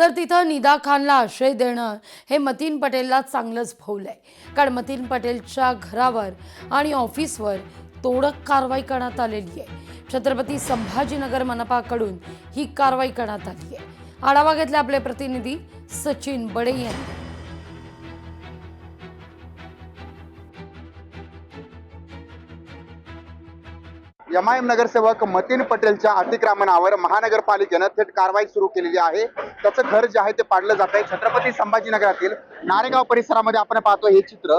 तर तिथं निदा खानला आश्रय देणं हे मतीन पटेलला चांगलंच भोवलंय. कारण मतीन पटेलच्या घरावर आणि ऑफिसवर तोडक कारवाई करण्यात आलेली आहे. छत्रपती संभाजीनगर मनपाकडून ही कारवाई करण्यात आली आहे. आढावा घेतला आपले प्रतिनिधी सचिन बडे यांनी. एमआयएम नगरसेवक मतीन पटेलच्या अतिक्रमणावर महानगरपालिकेनं थेट कारवाई सुरू केलेली आहे. त्याचं घर जे आहे ते पाडलं जात आहे. छत्रपती संभाजीनगरातील नारेगाव परिसरामध्ये आपण पाहतो हे चित्र.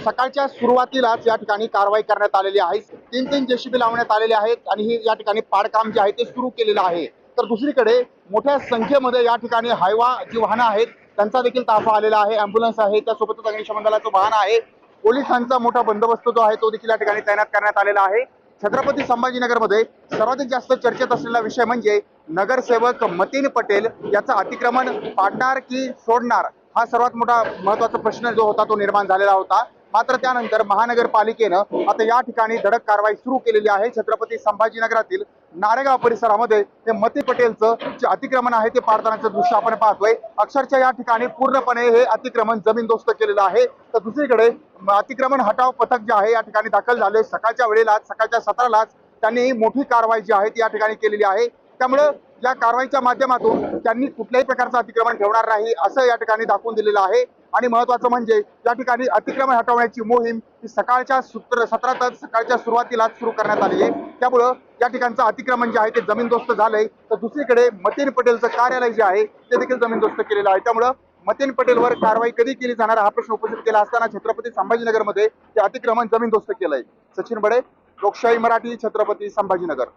सकाळच्या सुरुवातीलाच या ठिकाणी कारवाई करण्यात आलेली आहे. तीन जेसीबी लावण्यात आलेले आहेत आणि ही या ठिकाणी पाडकाम जे आहे ते सुरू केलेलं आहे. तर दुसरीकडे मोठ्या संख्येमध्ये या ठिकाणी हायवा जी वाहनं आहेत त्यांचा देखील ताफा आलेला आहे. अँब्युलन्स आहे, त्यासोबतच अग्निशमन दलाचं वाहन आहे. पोलिसांचा मोठा बंदोबस्त जो आहे तो देखील या ठिकाणी तैनात करण्यात आलेला आहे. छत्रपती संभाजीनगरमध्ये सर्वाधिक जास्त चर्चेत असलेला विषय म्हणजे नगरसेवक मतीन पटेल याचं अतिक्रमण पाडणार की सोडणार हा सर्वात मोठा महत्वाचा प्रश्न जो होता तो निर्माण झालेला होता. मात्र त्यानंतर महानगरपालिकेनं आता या ठिकाणी धडक कारवाई सुरू केलेली आहे. छत्रपती संभाजीनगरातील नारेगाव परिसरामध्ये हे मतीन पटेलचं जे अतिक्रमण आहे ते पाडतानाचं दृश्य आपण पाहतोय. अक्षरशः या ठिकाणी पूर्णपणे हे अतिक्रमण जमीनदोस्त केलेलं आहे. तर दुसरीकडे अतिक्रमण हटाव पथक जे आहे या ठिकाणी दाखल झाले. सकाळच्या वेळेलाच सकाळच्या 17लाच त्यांनी मोठी कारवाई जी आहे ती या ठिकाणी केलेली आहे. त्यामुळं या कारवाईच्या माध्यमातून त्यांनी कुठल्याही प्रकारचं अतिक्रमण ठेवणार नाही असं या ठिकाणी दाखवून दिलेलं आहे. आणि महत्वाचं म्हणजे या ठिकाणी अतिक्रमण हटवण्याची मोहीम ही सकाळच्या 17 सकाळच्या सुरुवातीलाच सुरू करण्यात आली आहे. त्यामुळं या ठिकाणचं अतिक्रमण जे आहे ते जमीनदोस्त झालंय. तर दुसरीकडे मतीन पटेलचं कार्यालय जे आहे ते देखील जमीनदोस्त केलेलं आहे. त्यामुळं मतीन पटेलवर कारवाई कधी केली जाणार हा प्रश्न उपस्थित केला असताना छत्रपती संभाजीनगरमध्ये ते अतिक्रमण जमीनदोस्त केलंय. सचिन बडे, लोकशाही मराठी, छत्रपती संभाजीनगर.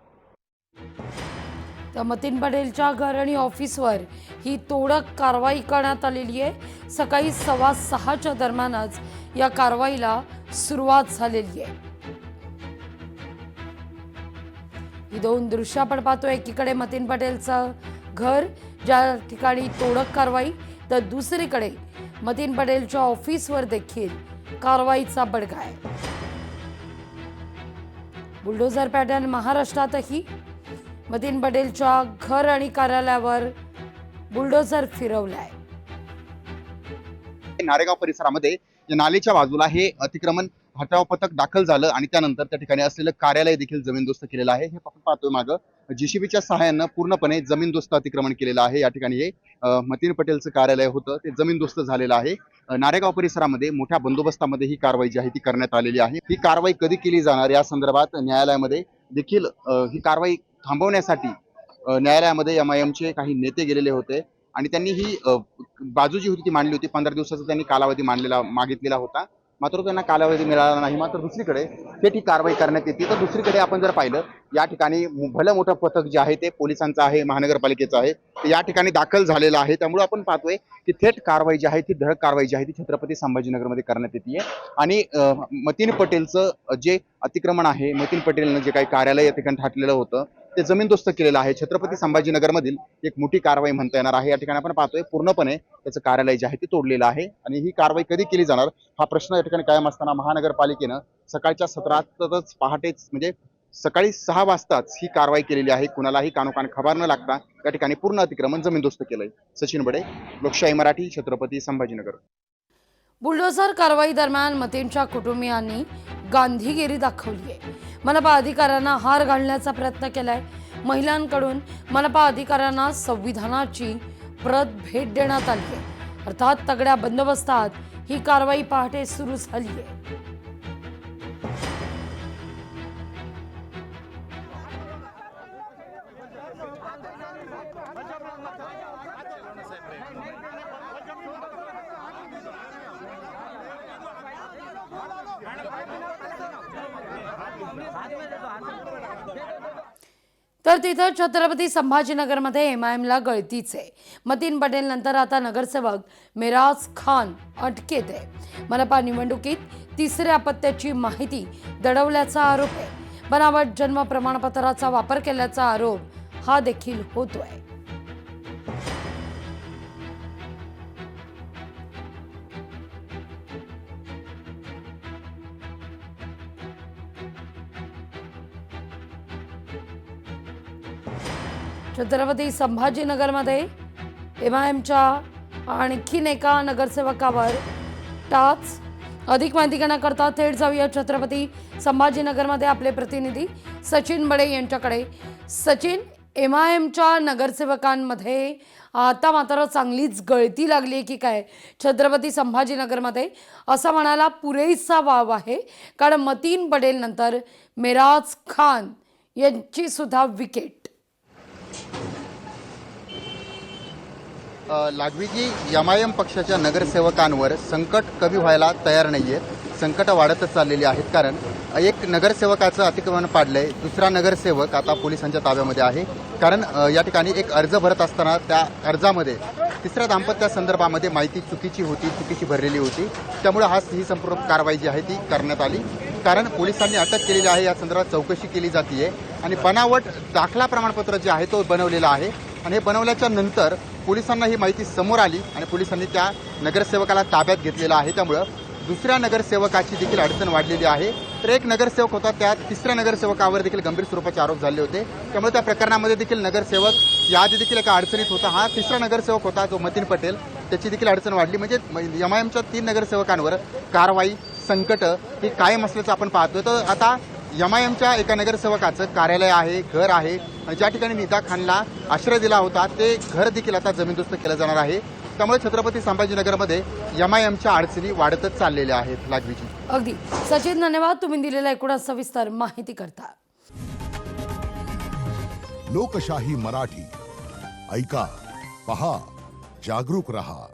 तर मतीन पटेलच्या घर आणि ऑफिसवर ही तोडक कारवाई करण्यात आलेली आहे. सकाळी 6:15च्या दरम्यानच या कारवाईला सुरुवात झालेली आहे. ही दोन दृश्य आपण पाहतोय. एकीकडे मतीन पटेलचं घर ज्या ठिकाणी तोडक कारवाई, तर दुसरीकडे मतीन पटेलच्या ऑफिसवर देखील कारवाईचा बडगा आहे. बुलडोझर पॅटर्न महाराष्ट्रातही मतीन पटेलच्या घर आणि कार्यालयावर बुलडोझर फिरवलाय. नारेगाव परिसरामध्ये नालीच्या बाजूला हे अतिक्रमण हटाव पथक दाखल झालं आणि त्यानंतर त्या ठिकाणी असलेलं कार्यालय देखील जमीनदोस्त केलेलं आहे. हे आपण पाहतोय मागं जेसीबीच्या सहाय्यानं पूर्णपणे जमीनदोस्त अतिक्रमण केलेलं आहे. या ठिकाणी हे मतीन पटेलचं कार्यालय होतं ते जमीनदोस्त झालेलं आहे. नारेगाव परिसरामध्ये मोठ्या बंदोबस्तामध्ये ही कारवाई जी आहे ती करण्यात आलेली आहे. ही कारवाई कधी केली जाणार या संदर्भात न्यायालयामध्ये देखील ही कारवाई थांबवण्यासाठी न्यायालयामध्ये एमआयएमचे काही नेते गेलेले होते आणि त्यांनी ही बाजू जी होती ती मांडली होती. 15 दिवसाचा त्यांनी कालावधी मागितलेला होता. मात्र त्यांना कालावधी मिळाला नाही. मात्र दुसरीकडे थेट ही कारवाई करण्यात येते. तर दुसरीकडे आपण जर पाहिलं या ठिकाणी भलं मोठं पथक जे आहे ते पोलिसांचं आहे, महानगरपालिकेचं आहे, ते या ठिकाणी दाखल झालेलं आहे. त्यामुळे आपण पाहतोय की थेट कारवाई जी आहे ती धडक कारवाई जी आहे ती छत्रपती संभाजीनगरमध्ये करण्यात येते. आणि मतीन पटेलचं जे अतिक्रमण आहे, मतीन पटेलनं जे काही कार्यालय या ठिकाणी ठाकलेलं होतं ते जमीनदोस्त केलेलं आहे. छत्रपती संभाजीनगरमधील एक मोठी कारवाई म्हणता येणार आहे. या ठिकाणी आपण पाहतोय पूर्णपणे त्याचं कार्यालय जे आहे ते तोडलेलं आहे आणि ही कारवाई कधी केली जाणार हा प्रश्न या ठिकाणी कायम असताना महानगरपालिकेनं सकाळच्या 17 पहाटेच म्हणजे सकाळी 6 वाजताच ही कारवाई केलेली आहे. कुणालाही कानोकान खबर न लागता या ठिकाणी पूर्ण अतिक्रमण जमीनदोस्त केलंय. सचिन बडे, लोकशाही मराठी, छत्रपती संभाजीनगर. बुलडोझर कारवाई दरम्यान मतीनच्या कुटुंबियांनी गांधीगिरी दाखवली आहे. मनपा अधिकाऱ्यांना हार घालण्याचा प्रयत्न केलाय. महिलांकडून मनपा अधिकाऱ्यांना संविधानाची प्रत भेट देण्यात आली आहे. अर्थात तगड्या बंदोबस्तात ही कारवाई पहाटे सुरू झाली आहे. तर तिथं छत्रपती संभाजीनगरमध्ये एमआयएमला गळतीच आहे. मतीन पटेल नंतर आता नगरसेवक मिराज खान अटकेत आहे. मनपा निवडणुकीत तिसऱ्या अपत्याची माहिती दडवल्याचा आरोप आहे. बनावट जन्म प्रमाणपत्राचा वापर केल्याचा आरोप हा देखील होतोय. छत्रपती संभाजीनगरमध्ये MIMच्या आणखीन एका नगरसेवकावर टाच। अधिक माहिती घेण्याकरता थेट जाऊया छत्रपती संभाजीनगरमध्ये आपले प्रतिनिधी सचिन बडे यांच्याकडे। सचिन, MIMच्या नगरसेवकांमध्ये आता मात्र चांगलीच गळती लागली आहे की काय छत्रपती संभाजीनगरमध्ये, असं म्हणायला पुरेसा वाव आहे, कारण मतीन पटेल नंतर मेराज खान यांची सुद्धा विकेट। लागवीजी, MIM पक्षाच्या नगरसेवकांवर संकट कमी व्हायला तयार नाहीये, संकट वाढतच चाललेली आहेत। कारण एक नगरसेवकाचं अतिक्रमण पाडलंय, दुसरा नगरसेवक आता पोलिसांच्या ताब्यामध्ये आहे। कारण या ठिकाणी एक अर्ज भरत असताना त्या अर्जामध्ये तिसऱ्या दाम्पत्यासंदर्भामध्ये माहिती चुकीची भरलेली होती, त्यामुळे ही संपूर्ण कारवाई जी आहे ती करण्यात आली। कारण पोलिसांनी अटक केलेली आहे, या संदर्भात चौकशी केली जाते आणि बनावट दाखला प्रमाणपत्र जे आहे तो बनवलेला आहे आणि हे बनवल्याच्या नंतर पोलिसांना ही माहिती समोर आली आणि पोलिसांनी त्या नगरसेवकाला ताब्यात घेतलेलं आहे। त्यामुळं दुसऱ्या नगरसेवकाची देखील अडचण वाढलेली आहे। तर एक नगरसेवक होता, त्या तिसऱ्या नगरसेवकावर देखील गंभीर स्वरूपाचे आरोप झाले होते, त्यामुळे त्या प्रकरणामध्ये देखील नगरसेवक याआधी देखील एका अडचणीत होता। हा तिसरा नगरसेवक होता जो मतीन पटेल, त्याची देखील अडचण वाढली। म्हणजे MIMच्या 3 नगरसेवकांवर कारवाई संकट ही कायम असल्याचं आपण पाहतोय। तर आता MIMच्या एका नगरसेवकाचं कार्यालय आहे, घर आहे आणि ज्या ठिकाणी निदा खानला आश्रय दिला होता ते घर देखील आता जमीनदोस्त केलं जाणार आहे। त्यामुळे छत्रपती संभाजीनगरमध्ये MIMच्या अडचणी वाढतच चाललेल्या आहेत। लागवीजी, अगदी सचिन, धन्यवाद तुम्ही दिलेल्या एकूण सविस्तर माहिती करता। लोकशाही मराठी ऐका, पहा, जागरूक रहा।